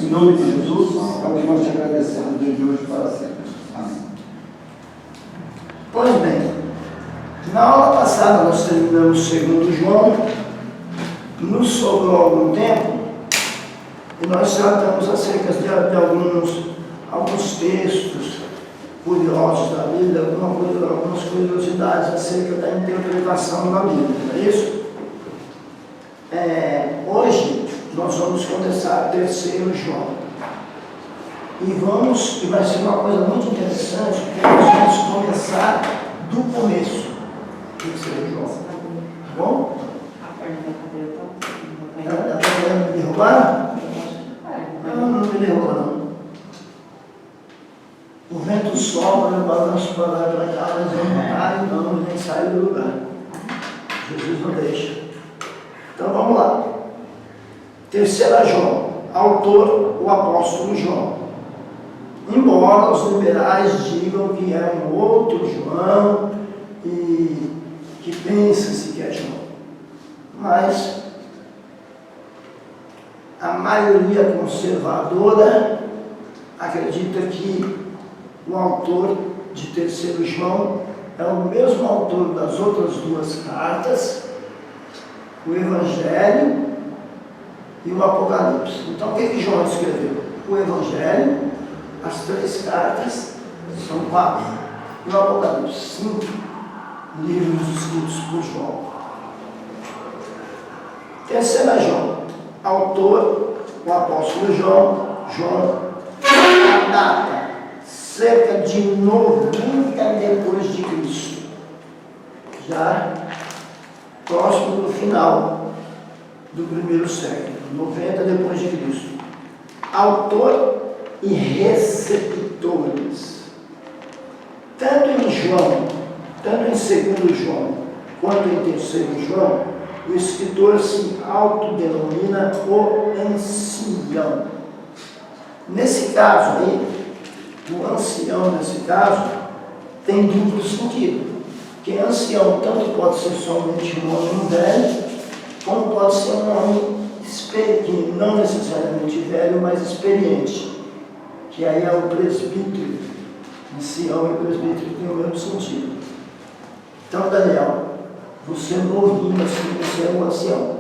Em nome de Jesus, é o que nós te agradecemos desde hoje para sempre. Amém. Pois bem, na aula passada nós terminamos o segundo João, nos sobrou algum tempo e nós tratamos acerca de alguns textos curiosos da Bíblia, algumas curiosidades acerca da interpretação da Bíblia, não é isso? Hoje nós vamos começar o terceiro João. E vai ser uma coisa muito interessante, porque nós vamos começar do começo. Terceiro João. Tá bom? Ela está querendo me derrubar? Não me derruba não. O vento sopra, eu balanço para lá e para cá, mas eu não caio, não, nem saio do lugar. Jesus não deixa. Então vamos lá. Terceira João. Autor, o apóstolo João. Embora os liberais digam que é um outro João e que pensa-se que é João. Mas a maioria conservadora acredita que o autor de terceiro João é o mesmo autor das outras duas cartas, o Evangelho e o Apocalipse. Então o que João escreveu? O Evangelho, as três cartas, são 4, e o Apocalipse, 5 livros escritos por João. Terceira João, autor, o apóstolo João, a data, cerca de 90 depois de Cristo, já próximo do final do primeiro século, 90 depois de Cristo. Autor e receptores. Tanto em João, tanto em segundo João, quanto em terceiro João, o escritor se autodenomina o ancião. Nesse caso aí, o ancião nesse caso tem duplo sentido. Porque ancião tanto pode ser somente um homem velho, como pode ser um homem que não necessariamente velho, mas experiente, que aí é o presbítero. Ancião e presbítero tem o mesmo sentido. Então, Daniel, você novinho assim, você é um ancião.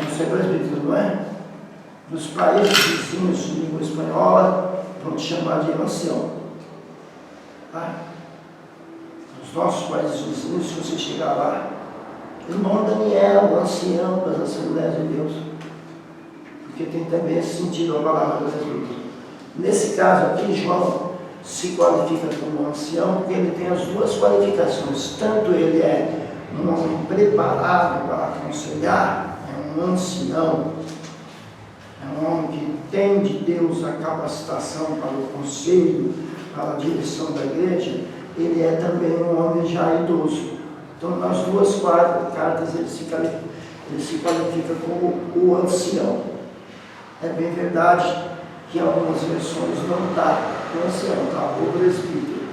Você é presbítero, não é? Nos países vizinhos de língua espanhola, vão te chamar de ancião. Tá? Nos nossos países vizinhos, se você chegar lá, irmão Daniel, o ancião das Assembleias de Deus. Porque tem também esse sentido a palavra presbítero. Nesse caso aqui, João se qualifica como ancião, porque ele tem as duas qualificações. Tanto ele é um homem preparado para aconselhar, é um ancião, é um homem que tem de Deus a capacitação para o conselho, para a direção da igreja. Ele é também um homem já idoso. Então, nas duas cartas, ele se qualifica como o ancião. É bem verdade que em algumas versões não está o ancião, está o presbítero.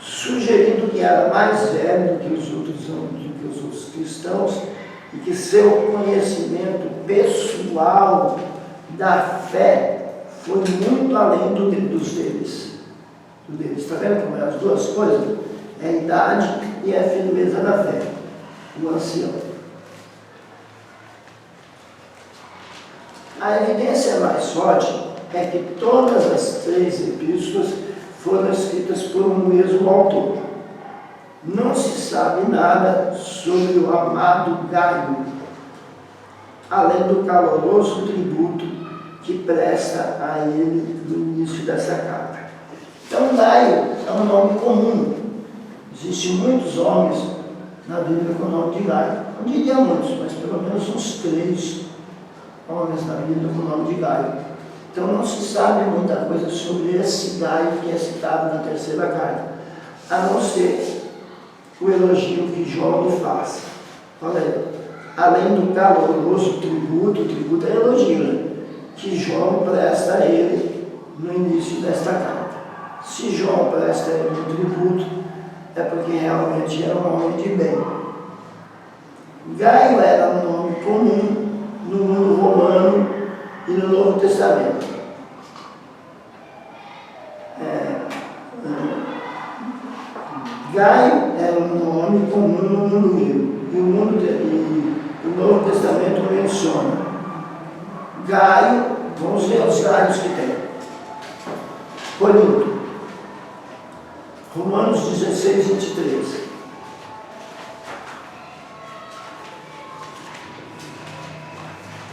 Sugerindo que era mais velho do que os outros cristãos e que seu conhecimento pessoal da fé foi muito além dos deles. Está vendo como é as duas coisas? É a idade e a firmeza da fé. O ancião. A evidência mais forte é que todas as três epístolas foram escritas por um mesmo autor. Não se sabe nada sobre o amado Gaio, além do caloroso tributo que presta a ele no início dessa carta. Então, Gaio é um nome comum. Existem muitos homens na Bíblia com o nome de Gaio. Não diria muitos, mas pelo menos uns 3 homens na Bíblia com o nome de Gaio. Então não se sabe muita coisa sobre esse Gaio que é citado na terceira carta, a não ser o elogio que João lhe faz. Olha aí, além do caloroso tributo é elogio, né? Que João presta a ele no início desta carta. Se João presta a ele um tributo, é porque realmente era um homem de bem. Gaio era um nome comum no mundo romano no Novo Testamento. Gaio era um nome comum no mundo grego, e o Novo Testamento menciona Gaio. Vamos ver os gaios que tem. Corinto, Romanos 16, 23.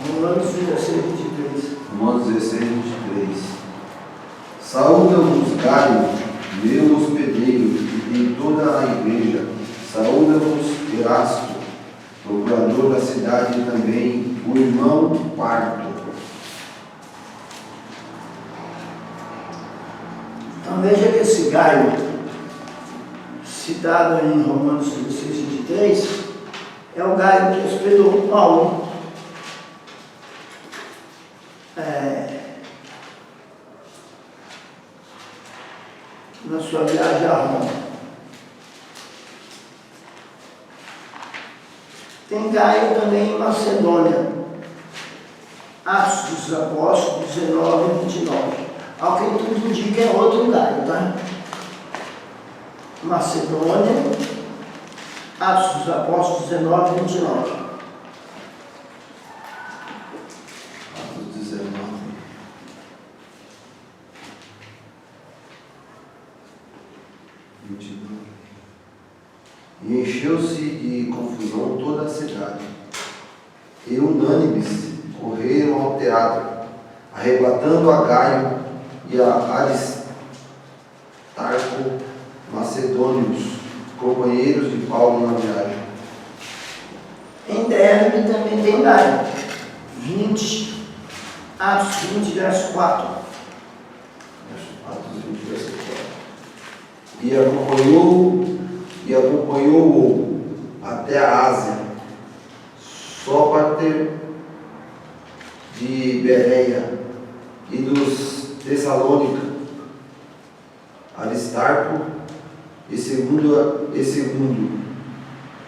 Romanos 16, 23. Romanos 16, 23. Saúda-vos, Gaio, meu hospedeiro, e toda a igreja. Saúda-vos, Erasto, procurador da cidade, e também o irmão Quarto. Então veja que esse Gaio, citado em Romanos 16, 23, é o Gaio que hospedou Paulo na sua viagem a Roma. Tem Gaio também em Macedônia, Atos dos Apóstolos 19 e 29. Ao que tudo indica é outro Gaio, tá? Macedônia, Atos dos Apóstolos 19 e 29. Atos 19. E encheu-se de confusão toda a cidade, e unânimes correram ao teatro, arrebatando a Gaio e a Aristarco, macedônios, companheiros de Paulo na viagem. Em Derbe também tem Gaio, 20, Atos 20, verso 4. Atos 20, verso 4. E acompanhou-o até a Ásia, Sópater de Bereia e dos Tessalônica, Aristarco e segundo,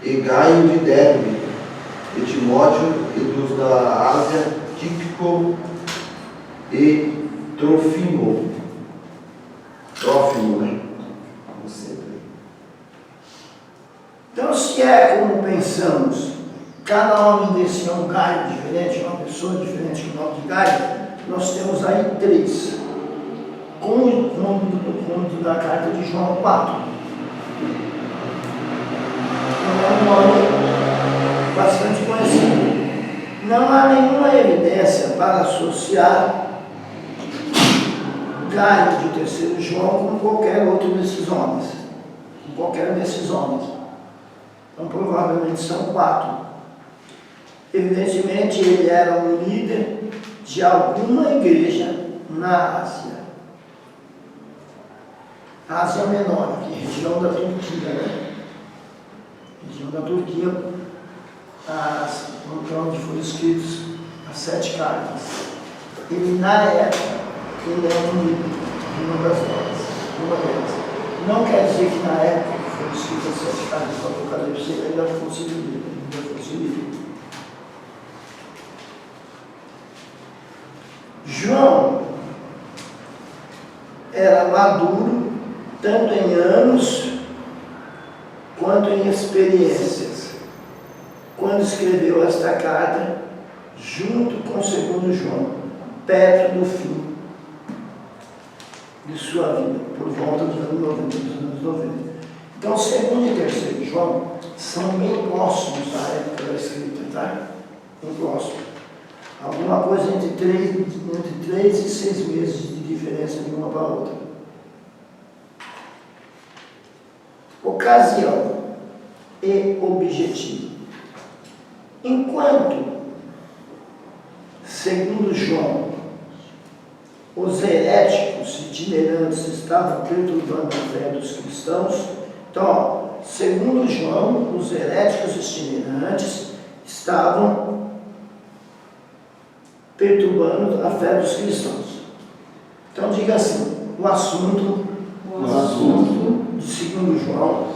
e Gaio de Derbe, e Timóteo, e dos da Ásia, Tíquico e Trófimo, né? Como sempre. Então, se é como pensamos, cada homem desse é um Gaio diferente, uma pessoa diferente do nome de Gaio, nós temos aí 3, com o conto da carta de João 4. É um nome bastante conhecido. Não há nenhuma evidência para associar Gaio de 3º João com qualquer outro desses homens. Com qualquer desses homens. Então, provavelmente são 4. Evidentemente, ele era um líder de alguma igreja na Ásia. Ásia Menor, que é região da Turquia, né? Região da Turquia, onde foram escritas as 7 cartas. Ele, na época, ele é um líder de uma delas. Não quer dizer que na época que foram escritas as 7 cartas do Apocalipse ele ainda fosse líder. João era maduro tanto em anos quanto em experiências quando escreveu esta carta junto com o 2º João, perto do fim de sua vida, por volta dos anos 90. Então, 2º e 3º João são bem próximos da época da escrita, tá? Bem próximos. Alguma coisa entre 3 e 6 meses de diferença de uma para a outra. Ocasião e objetivo. Enquanto, segundo João, os heréticos itinerantes estavam perturbando a fé dos cristãos, então, segundo João, os heréticos itinerantes estavam perturbando a fé dos cristãos. Então diga assim, o assunto de segundo João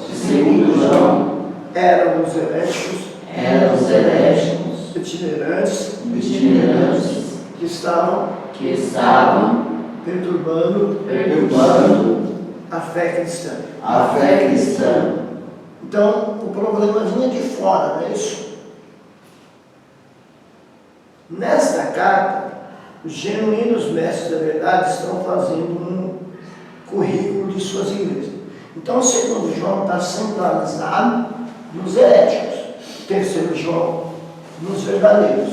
eram os heréticos itinerantes que estavam perturbando a fé cristã. Então, o problema vinha de fora, não é isso? Nesta carta, os genuínos mestres da verdade estão fazendo um currículo de suas igrejas. Então, o segundo João está centralizado nos heréticos. O terceiro João, nos verdadeiros.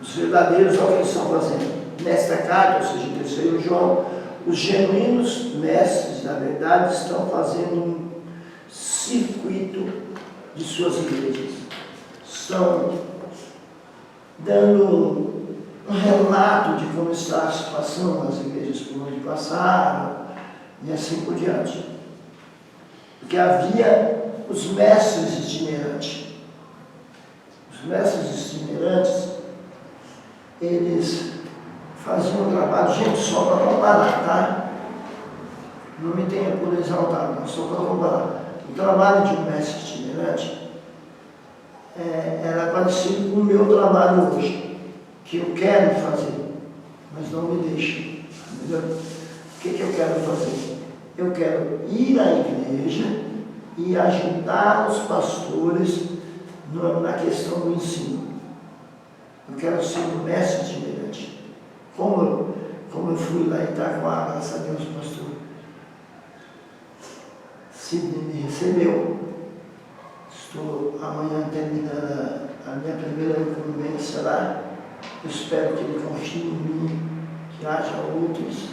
Os verdadeiros, olha o que eles estão fazendo. Nesta carta, ou seja, o terceiro João, os genuínos mestres da verdade estão fazendo um circuito de suas igrejas. Estão dando um relato de como está a situação nas igrejas por onde passaram e assim por diante. Porque havia os mestres itinerantes. Os mestres itinerantes, eles faziam um trabalho, gente, só para comparar, tá? Não me tenha por exaltar, não, só para comparar. O trabalho de um mestre itinerante era parecido com o meu trabalho hoje, que eu quero fazer, mas não me deixam. Entendeu? O que eu quero fazer? Eu quero ir à igreja e ajudar os pastores na questão do ensino. Eu quero ser um mestre itinerante. Como eu fui lá em Itaquá, graças a Deus, o pastor Sidney me recebeu. Estou amanhã terminando a minha primeira incumbência lá. Eu espero que ele confie em mim, que haja outros.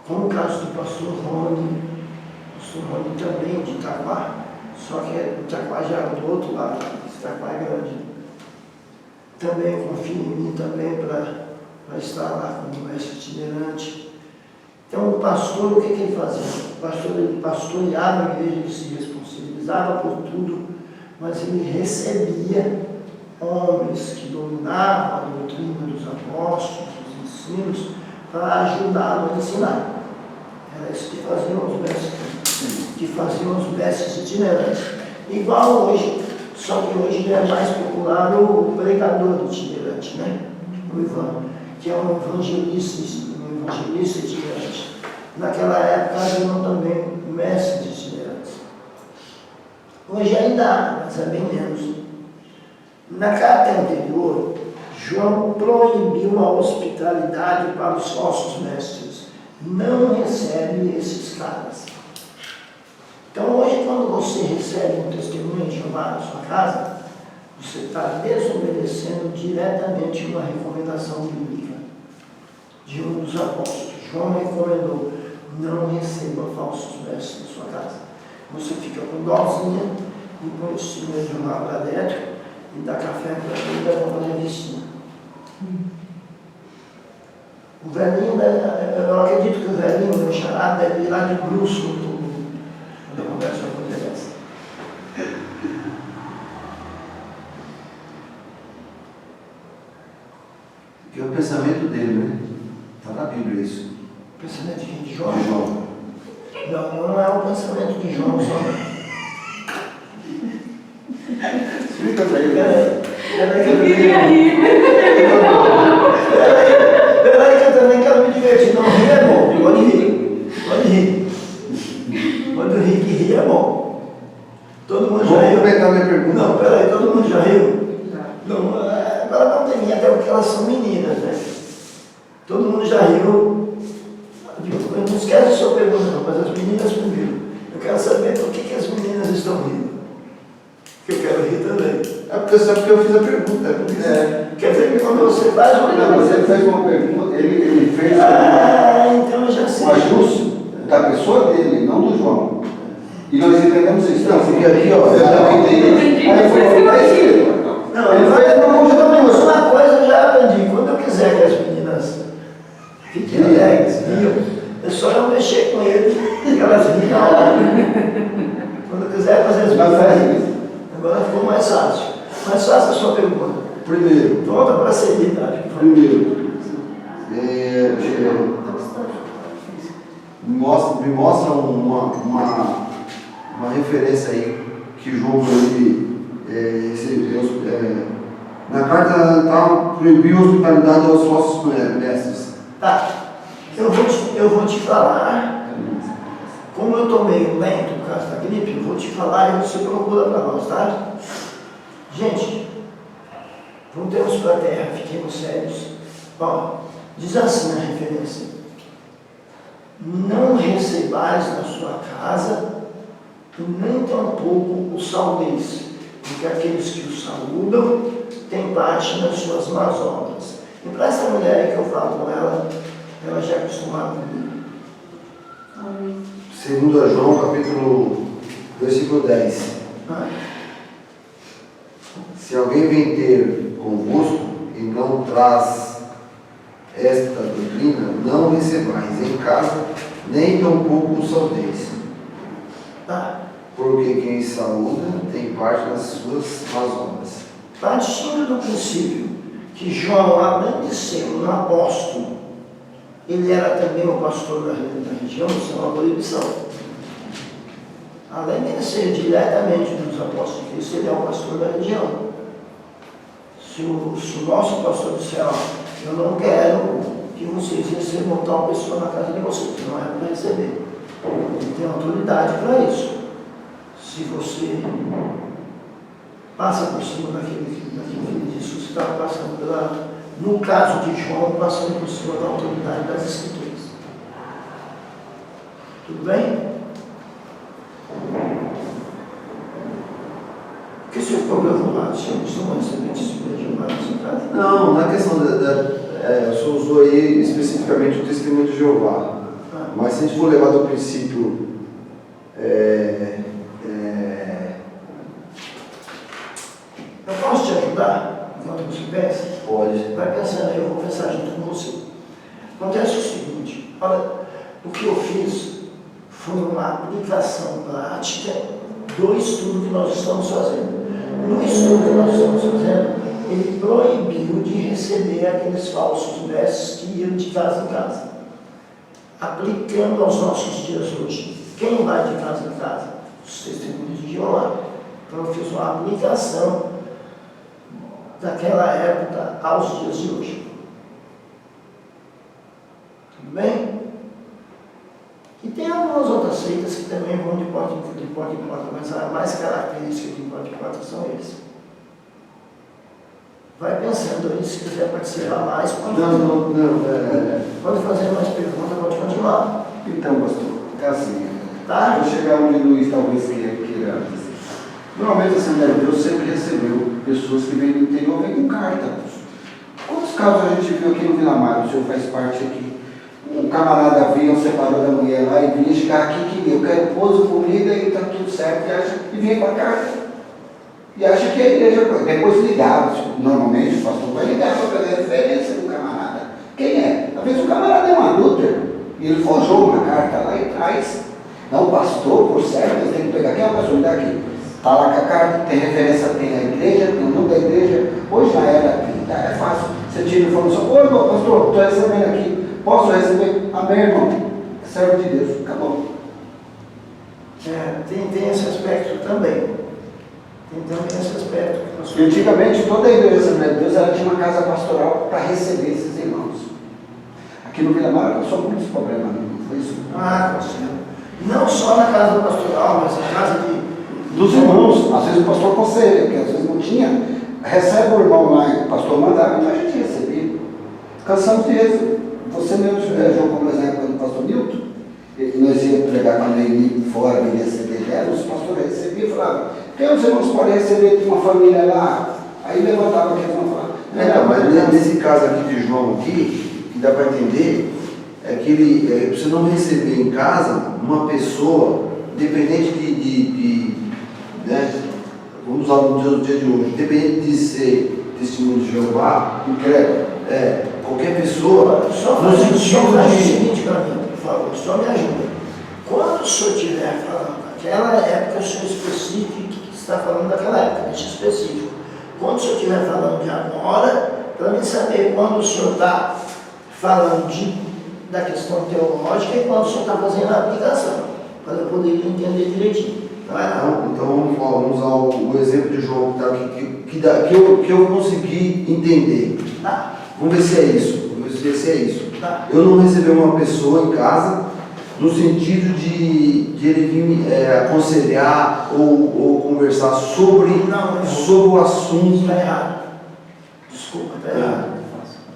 Como o caso do pastor Rony também de Itaquá, só que Itaquá já é do outro lado, Itaquá é grande. Também confia em mim também para estar lá como mestre itinerante. Então o pastor, o que ele fazia? O pastor, ele pastoreava a igreja, ele se responsabilizava por tudo, mas ele recebia homens que dominavam a doutrina dos apóstolos, os ensinos, para ajudá-lo a ensinar. Era isso que faziam os mestres itinerantes. Igual hoje, só que hoje é mais popular o pregador itinerante, né? O Ivan, que é um evangelista itinerante. Naquela época haviam também mestres itinerantes. Hoje ainda há, mas é bem menos. Na carta anterior, João proibiu a hospitalidade para os falsos mestres. Não recebe esses caras. Então hoje, quando você recebe um testemunho de Jeová na sua casa, você está desobedecendo diretamente uma recomendação bíblica de um dos apóstolos. João recomendou: não receba falsos mestres na sua casa. Você fica com dózinha e põe o testemunho de Jeová para dentro e dá café para ele e leva para a revistinha. O velhinho, eu acredito que o velhinho, meu xará, deve ir lá de bruxo no túmulo quando a conversa acontece. Que é o pensamento dele, né? Está na Bíblia isso. O pensamento de quem? De João? De João. Não é o pensamento de João só. Explica para ele. Peraí que eu também quero me divertir. Não, rir é bom. Pode rir. Pode rir, que rir é bom. Todo mundo já riu. Vou completar minha pergunta. Não, peraí, todo mundo já riu? Não, agora não tem minha, até porque elas são meninas, né? Todo mundo já riu. Não esquece a sua pergunta, não, mas as meninas primeiro. Eu quero saber por que as meninas estão rindo. Que eu quero rir também. É porque eu fiz a pergunta. Quer dizer que quando você faz uma pergunta. Não, você fez uma pergunta, ele fez então eu já sei. um ajuste da pessoa dele, não do João. E nós entendemos isso. Não, porque aqui, ó, eu já entendi. Aí foi está escrito. Não, ele faz uma coisa eu já aprendi. Quando eu quiser que as meninas fiquem alegres, riam, é só eu mexer com eles e elas riam na hora. Quando eu quiser fazer as meninas. Agora ficou mais fácil. Mais fácil a sua pergunta. Primeiro. Volta para a seriedade. Primeiro. Me mostra uma referência aí que João ele recebeu Na carta tal, proibiu a hospitalidade aos falsos mestres. Tá, eu vou te falar, como eu estou meio lento por causa da gripe, eu vou te falar e você procura para nós, tá? Gente, voltemos para a terra, fiquemos sérios. Ó, diz assim na referência: não recebais na sua casa, e nem tampouco o saudeis, porque aqueles que o saúdam têm parte nas suas más obras. E para essa mulher que eu falo com ela, ela já é acostumada comigo. Segundo João, capítulo, versículo 10. Se alguém vem ter convosco e não traz esta doutrina, não recebais em casa, nem tampouco o saudeis. Porque quem saúda tem parte nas suas más obras. Partindo do princípio que João, além de ser um apóstolo, ele era também o pastor da região, isso é uma proibição. Além de ele ser diretamente dos apóstolos de Cristo, ele é o pastor da região. Se o nosso pastor disser, eu não quero que vocês recebam tal pessoa na casa de vocês, não é para receber. Ele tem autoridade para isso. Se você passa por cima daquilo que ele disse, você está passando pela, no caso de João, passando por cima da autoridade das Escrituras. Tudo bem? O que o senhor problema lá? O senhor costuma receber testemunho de Jeová na sua casa? Não, na questão o senhor usou aí especificamente o testemunho de Jeová. Mas se a gente for levar do princípio eu posso te ajudar enquanto você pensa? Pode. Vai pensando aí, eu vou pensar junto com você. Acontece o seguinte, olha, o que eu fiz foi uma aplicação prática do estudo que nós estamos fazendo. No estudo que nós estamos fazendo, ele proibiu de receber aqueles falsos mestres que iam de casa em casa. Aplicando aos nossos dias hoje. Quem vai de casa em casa? Os testemunhos de Jeová. Então eu fiz uma aplicação daquela época aos dias de hoje. Tudo bem? E tem algumas outras seitas que também vão de porta em porta, mas a mais característica de porta em porta são eles. Vai pensando aí, se quiser participar mais, pode fazer mais perguntas, pode continuar. Então, pastor, é assim, Tá? vou chegar onde Luiz talvez queira. Normalmente a Assembleia de Deus sempre recebeu pessoas que vêm do interior, vêm com carta. Quantos casos a gente viu aqui no Vila Mar, o senhor faz parte aqui? Um camarada veio, separou da mulher lá e vinha chegar aqui que eu quero pouso, comida e está tudo certo, e vinha com a carta. E acha que a igreja, depois ligava, normalmente o pastor vai ligar para fazer a referência do camarada. Quem é? Às vezes o camarada é um adulto, e ele forjou uma carta lá e traz. Não, pastor, por certo, tem que pegar. Quem é o pastor? Me dá aqui. Está lá com a carta, tem referência, tem a igreja, tem o nome da igreja. Hoje na era, é fácil. Você tira e fala assim, oi, meu pastor, estou recebendo aqui. Posso receber? Amém, irmão. Servo de Deus. Acabou. Tem esse aspecto também. Tem também esse aspecto. E antigamente toda a igreja Assembleia de Deus ela tinha uma casa pastoral para receber esses irmãos. Aqui no Vila Mar não só muitos problemas, não foi isso? Conselho. Não só na casa pastoral, mas na casa dos irmãos. Às vezes o pastor aconselha, porque às vezes não tinha. Recebe o irmão lá e o pastor mandava, então a gente recebia. Cansamos de receber. Você mesmo jogou como exemplo do pastor Milton. Nós íamos pregar quando ele ia fora, ele ia receber dela, os pastores recebiam e falavam, quem os irmãos podem receber de uma família lá? Aí levantava aqueles irmãos e falavam. Mas nesse caso aqui de João aqui, que dá para entender, é que ele, você não receber em casa uma pessoa, independente né, vamos usar no dia de hoje, independente de ser testemunho de Jeová, qualquer pessoa, só faz o seguinte para mim, por favor, só me ajuda. Quando o senhor estiver falando daquela época, o senhor especifique que está falando daquela época, deixa específico. Quando o senhor estiver falando de agora, para mim saber quando o senhor está falando da questão teológica e quando o senhor está fazendo a aplicação, para eu poder entender direitinho. Não é não. Então vamos usar o exemplo de João que eu consegui entender. Tá, Vamos ver se é isso. Vamos ver se é isso. tá. Eu não recebi uma pessoa em casa no sentido de ele vir me aconselhar ou conversar sobre o assunto. Está errado. Desculpa, está errado.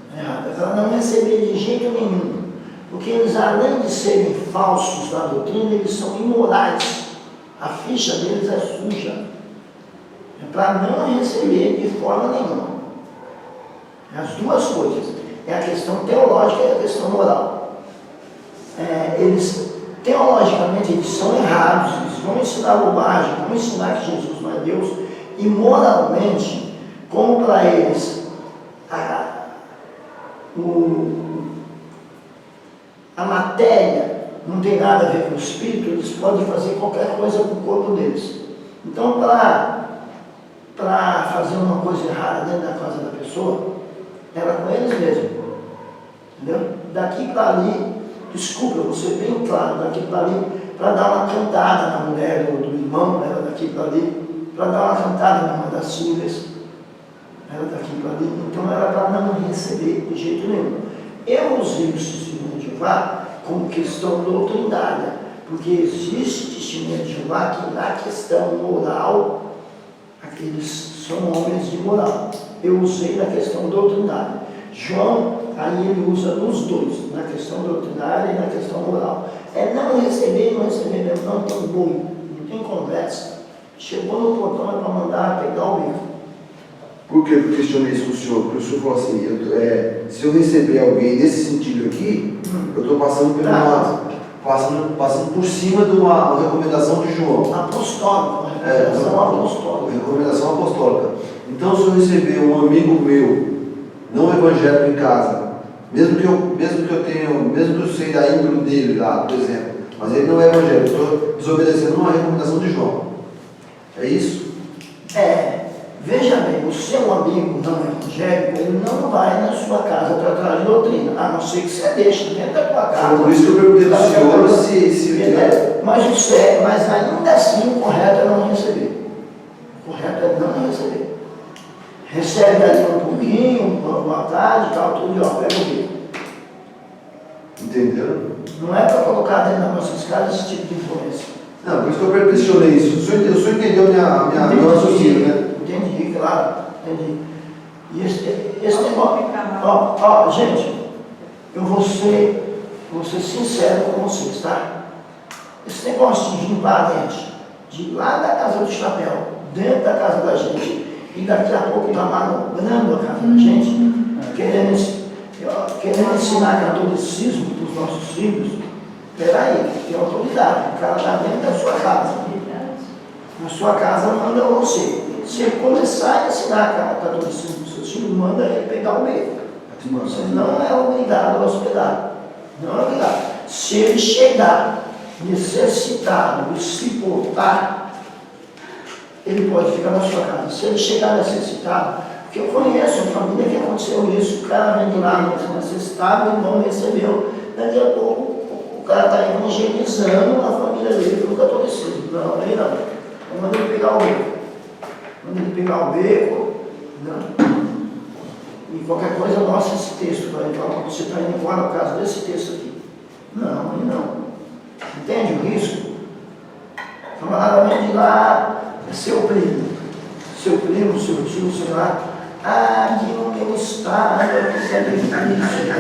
Está errado. Ela não receber de jeito nenhum. Porque eles, além de serem falsos na doutrina, eles são imorais. A ficha deles é suja. É para não receber de forma nenhuma. As duas coisas. É a questão teológica e a questão moral. Eles, teologicamente, eles são errados. Eles vão ensinar bobagem, vão ensinar que Jesus não é Deus. E moralmente, como para eles a matéria não tem nada a ver com o espírito, eles podem fazer qualquer coisa com o corpo deles. Então, para fazer uma coisa errada dentro da casa da pessoa, era com eles mesmos. Entendeu? Daqui para ali, desculpa, eu vou ser bem claro, daqui para ali, para dar uma cantada na mulher do irmão, era daqui para ali, para dar uma cantada na uma das filhas, era daqui para ali. Então, era para não receber de jeito nenhum. Eu usei o testemunho de Jeová como questão doutrinária, porque existe testemunho de Jeová que na questão moral, eles são homens de moral. Eu usei na questão doutrinária. João, aí ele usa nos dois, na questão doutrinária e na questão moral. É não receber, mesmo, não tem boi, não tem conversa. Chegou no portão é para mandar pegar o bico. Por que eu questionei isso com o senhor? Porque o senhor falou assim, se eu receber alguém nesse sentido aqui, eu estou passando passando por cima de uma recomendação de João. Apostólica, recomendação apostólica. Recomendação apostólica. Então, se eu receber um amigo meu, não evangélico em casa, mesmo que eu sei da índole dele lá, por exemplo, mas ele não é evangélico, estou desobedecendo uma recomendação de João. É isso? Veja bem, o seu amigo não evangélico, ele não vai na sua casa tratar de doutrina, a não ser que você deixe dentro da tua casa. Por isso que eu perguntei ao senhor se mas ainda assim o correto é não receber. O correto é não receber. Recebe ali um pouquinho, boa tarde, tal, tudo, ó, pega o bico. Entenderam? Não é para colocar dentro das nossas casas esse tipo de influência. Não, por isso que eu questionei isso. O senhor entendeu meu raciocínio, né? Entendi, claro, entendi. E esse negócio, gente, eu vou ser sincero com vocês, tá? Esse negócio de vir parente, de ir lá da casa do chapéu, dentro da casa da gente, e daqui a pouco está malogrando a casa da gente, querendo ensinar catolicismo para os nossos filhos. Peraí, tem autoridade, o cara está dentro da sua casa. Na sua casa manda você. Se ele começar a ensinar catolicismo para os seus filhos, manda ele pegar o meio. Você não é obrigado a hospedar. Não é obrigado. Se ele chegar necessitado e se portar, ele pode ficar na sua casa. Se ele chegar necessitado, porque eu conheço uma família que aconteceu isso, o cara vem de lá necessitado, o irmão recebeu, daqui a pouco o cara está evangelizando a família dele pelo catolicismo. Não, aí não. Manda ele pegar o beco. Manda ele pegar o beco. Não. E qualquer coisa, mostra esse texto para ele. Fala, você está indo embora por causa desse texto aqui. Não, aí não. Entende o risco? O camarada vem de lá, é seu primo, seu tio, sei lá. Aqui no meu estado está difícil.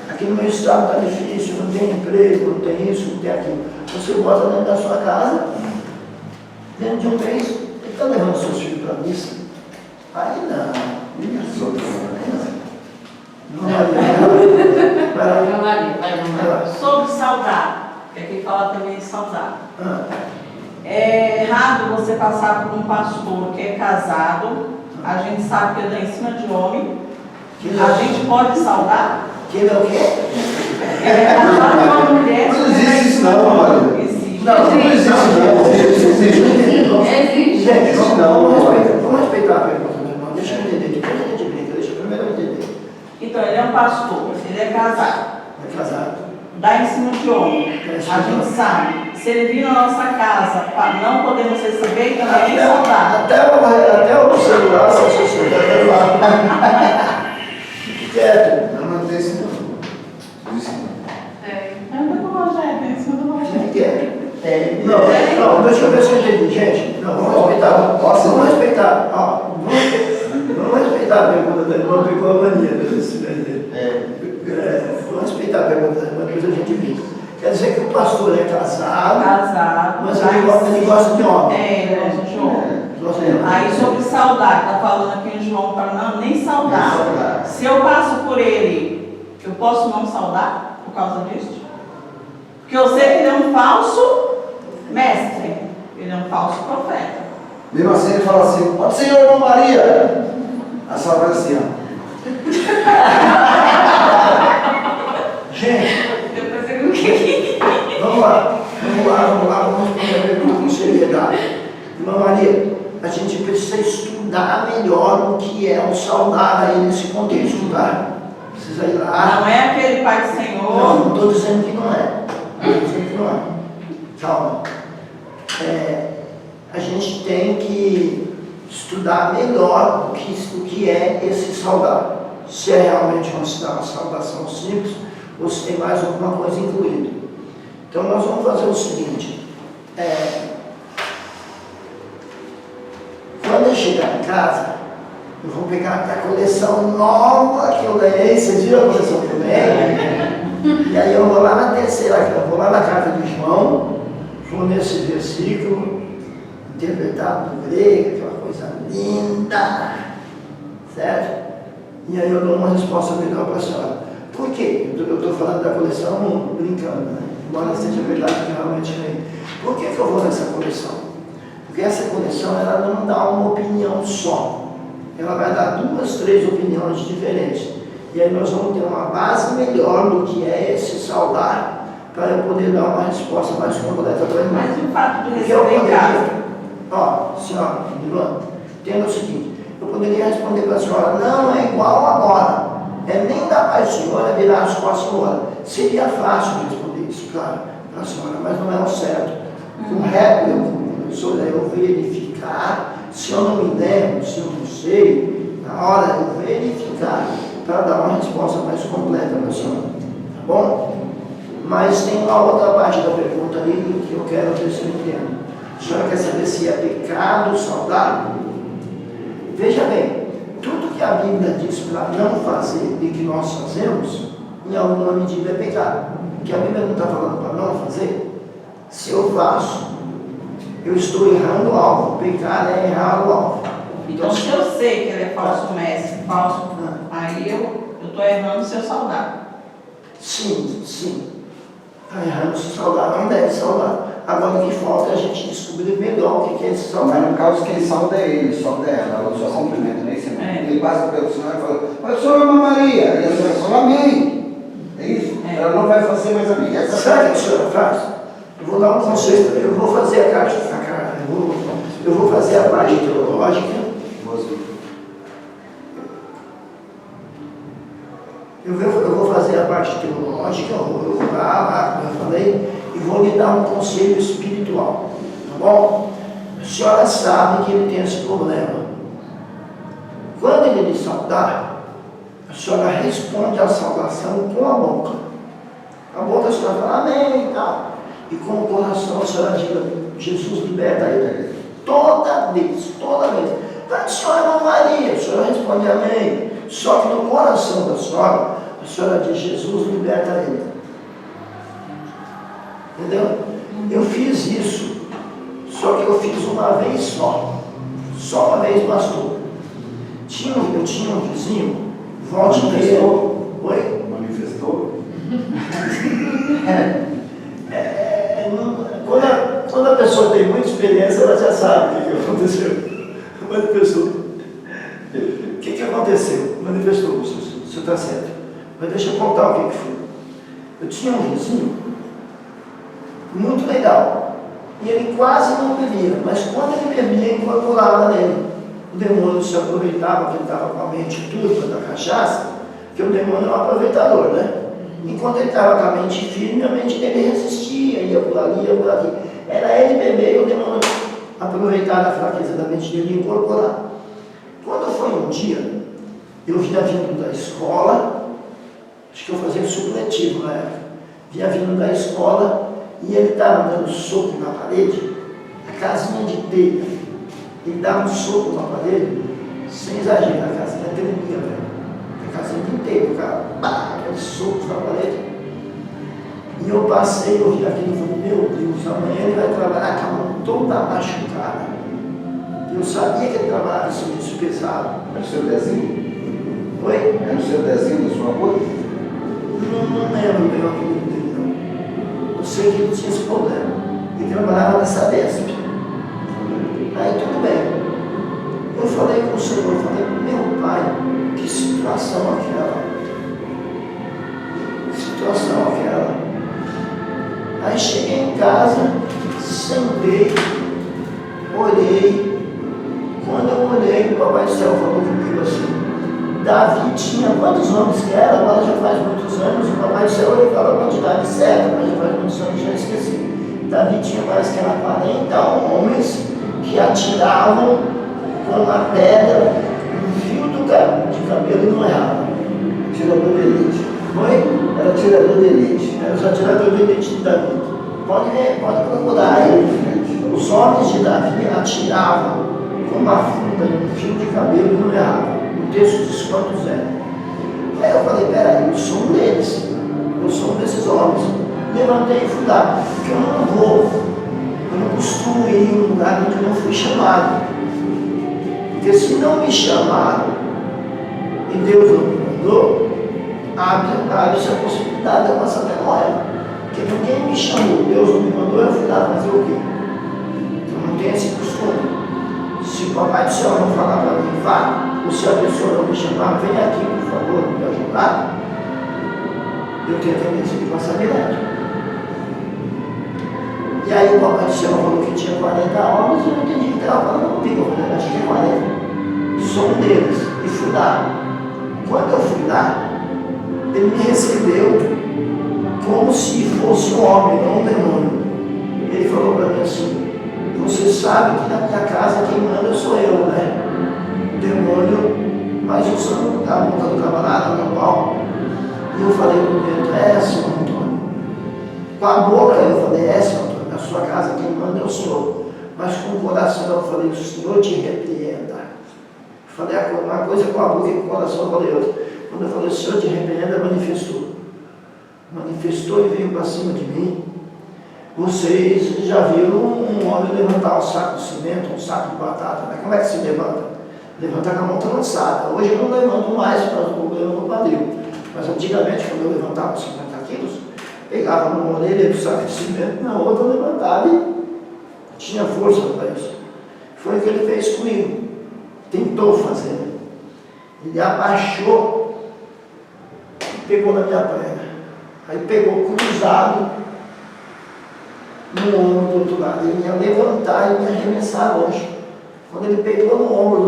Aqui no meu estado está difícil, não tem emprego, não tem isso, não tem aquilo. Você bota dentro da sua casa, dentro de um mês, ele está levando seus filhos para a missa. Aí não. Sobre saudar, que aqui fala também de saudar. É errado você passar por um pastor que é casado, a gente sabe que ele está em cima de homem, a gente pode saudar? Que ele é o quê? Ele é casado com uma mulher. Não existe isso não, Maria. Existe. Não existe não. Existe. Gente, Não, vamos respeitar a pergunta do irmão. Deixa eu entender, depois a gente brinca, deixa eu primeiro entender. Então, ele é um pastor, ele é casado. É casado. dá em cima de homem. A gente sabe. Se ele vir na nossa casa, não podemos receber, também é saudável. Até o celular, se você souber lá. Quieto. Não tem esse não. Isso não. Anda com o Rogério, tem em cima do Rogério. Quieto. Não, deixa eu ver se eu entendi, gente. Não, vamos respeitar. Vamos respeitar. Vamos respeitar a pergunta da irmã, pegou a mania desse dele. Vamos respeitar a pergunta da irmã, depois a gente vê. Quer dizer que o pastor é casado, mas ele gosta de homem. Ele gosta de homem. Aí sobre saudar, está falando aqui em João, para não, nem saudar. Se eu passo por ele, eu posso não saudar por causa disso? Porque eu sei que ele é um falso mestre, ele é um falso profeta. Mesmo assim ele fala assim, pode ser irmã Maria. A senhora vai assim, ó. Gente, Depois eu não queria. vamos lá, vamos responder a pergunta com seriedade. Irmã Maria, a gente precisa estudar melhor o que é o saudar aí nesse contexto, tá? Precisa ir lá. Não é aquele Pai do Senhor. Não estou dizendo que não é. Não estou dizendo que não é. Calma. A gente tem que estudar melhor o que é esse saudar. Se é realmente uma saudação simples ou se tem mais alguma coisa incluída. Então nós vamos fazer o seguinte. Quando eu chegar em casa, eu vou pegar a coleção nova que eu ganhei. Vocês viram a coleção que eu ganhei? E aí eu vou lá na terceira, eu vou lá na carta de João, vou nesse versículo, interpretado no grego, aquela coisa linda, certo? E aí eu dou uma resposta melhor para a senhora. Por quê? Eu estou falando da coleção brincando, né? Embora seja verdade que realmente vem. Por que eu vou nessa coleção? Porque essa coleção ela não dá uma opinião só. Ela vai dar 2, 3 opiniões diferentes. E aí nós vamos ter uma base melhor do que é esse saudar, para eu poder dar uma resposta mais completa para ele. Mas o fato de Porque eu receber em casa. Ó, senhora, entenda o seguinte, eu poderia responder para a senhora, não é igual agora. Nem da paz do Senhor é virar as costas e embora. Seria fácil responder isso, claro, para a senhora, mas não é o certo. Correto, eu verificar, se eu não me lembro, se eu não sei, na hora eu verificar, para dar uma resposta mais completa para a senhora. Tá bom? Mas tem uma outra parte da pergunta aí que eu quero ver se eu entendo. A senhora quer saber se é pecado saudar? Veja bem, tudo que a Bíblia diz para não fazer e que nós fazemos, em alguma medida é pecado. Que a Bíblia não está falando para não fazer. Se eu faço, eu estou errando o alvo. Pecar é errar o alvo. Então, se eu sei que ele é falso mestre, falso, aí eu estou errando se eu saudar. Sim. Está errando se saudar, não deve saudar. Agora o que falta é a gente descobrir melhor o que é esse saudar. Mas no caso, quem salda é ele, salda ela, ela só cumprimenta, né? Ele passa pelo Senhor e fala, mas sou irmã Maria, e a senhora fala amém. É isso? Ela não vai fazer mais amém. Sabe o que a senhora faz? Eu vou dar um conceito, eu vou fazer a carta, eu vou fazer a parte teológica. Eu vou fazer a parte teológica, eu vou lá, como eu falei, e vou lhe dar um conselho espiritual, tá bom? A senhora sabe que ele tem esse problema. Quando ele lhe saudar, a senhora responde à saudação com a boca. A boca a senhora fala amém e tal. E com o coração a senhora diga, Jesus liberta ele. Toda vez. Para a senhora não Maria, a senhora responde amém. Só que no coração da senhora, a senhora diz, Jesus liberta ele. Entendeu? Eu fiz isso, só que eu fiz uma vez só. Só uma vez bastou. Eu tinha um vizinho, volte e meia. Oi? Manifestou? Quando a pessoa tem muita experiência, ela já sabe o que aconteceu. Manifestou. O que aconteceu? Manifestou, o senhor está certo. Mas deixa eu contar o que foi. Eu tinha um vizinho muito legal. E ele quase não bebia, mas quando ele bebia, incorporava nele. O demônio se aproveitava, que ele estava com a mente turva da cachaça, que o demônio é um aproveitador, né? Enquanto ele estava com a mente firme, a mente dele resistia, ia por ali, ia por ali. Era ele beber e o demônio aproveitar a fraqueza da mente dele e incorporar. Quando foi um dia, eu vinha vindo da escola, acho que eu fazia supletivo na época, vinha vindo da escola e ele estava dando soco na parede, a casinha de telha, ele dava um soco na parede, sem exagero, a casinha tremia, velho. A casinha inteira, o cara, aqueles socos na parede. E eu passei, eu vi aquilo e falei, meu Deus, amanhã ele vai trabalhar com a mão toda machucada. Eu sabia que ele trabalhava em serviço pesado. Era o seu desenho? Oi? Era o seu desenho da sua rua? Não lembro bem o apelido dele, não. Eu sei que ele tinha esse problema. Ele trabalhava nessa Desp. Aí tudo bem. Eu falei com o Senhor, eu falei, meu pai, que situação aquela? Que situação aquela? Aí cheguei em casa, sentei, olhei. Quando eu olhei, o Papai do Céu falou comigo assim, Davi tinha quantos homens que era? Agora já faz muitos anos, o Papai do Céu ele fala a quantidade certa, mas já faz muitos anos, já esqueci. Davi tinha mais que 40 homens que atiravam com uma pedra no fio de cabelo e não errava. Tirador de elite. Foi? Era tirador de elite. Era os atiradores de elite de Davi. Pode procurar aí. Os homens de Davi atiravam com uma funda no fio de cabelo e não errava. O texto diz quantos eram. Aí eu falei, peraí, eu sou um deles. Eu sou um desses homens. Levantei e fui lá. Porque eu não costumo ir em um lugar onde eu não fui chamado. Porque se não me chamaram e Deus não me mandou, abre-se a possibilidade de eu passar vergonha. Porque ninguém me chamou, Deus não me mandou, eu fui lá fazer o quê? Então não tem esse costume. Se o Papai do Céu não falar para mim, vá, ou se a pessoa não me chamar, vem aqui, por favor, me ajudar, eu tenho a tendência de passar direto. E aí o Papai do Céu falou que tinha 40 homens e eu entendi que estava falando comigo. Eu falei, acho que é 40. Sou um deles. E fui lá. Quando eu fui lá, ele me recebeu como se fosse um homem, não um demônio. Ele falou para mim assim, você sabe que na minha casa quem manda sou eu, né? Demônio, mas eu sou a boca do camarada normal. E eu falei por dentro, Seu Antônio. Com a boca eu falei, Seu Antônio. Na sua casa quem manda é o Senhor. Mas com o coração eu falei, o Senhor te repreenda. Falei uma coisa com a boca e com o coração eu falei outra. Quando eu falei, o Senhor te repreenda, manifestou. Manifestou e veio para cima de mim. Vocês já viram um homem levantar um saco de cimento, um saco de batata, né? Como é que se levanta? Levanta com a mão trançada. Hoje eu não levanto mais por causa do problema no quadril. Mas antigamente, quando eu levantava 50 quilos, pegava uma orelha do saco de cimento, na outra eu levantava e tinha força para isso. Foi o que ele fez comigo. Tentou fazer. Ele abaixou e pegou na minha perna. Aí pegou cruzado no ombro do outro lado. Ele ia levantar e me arremessar longe. Quando ele pegou no ombro do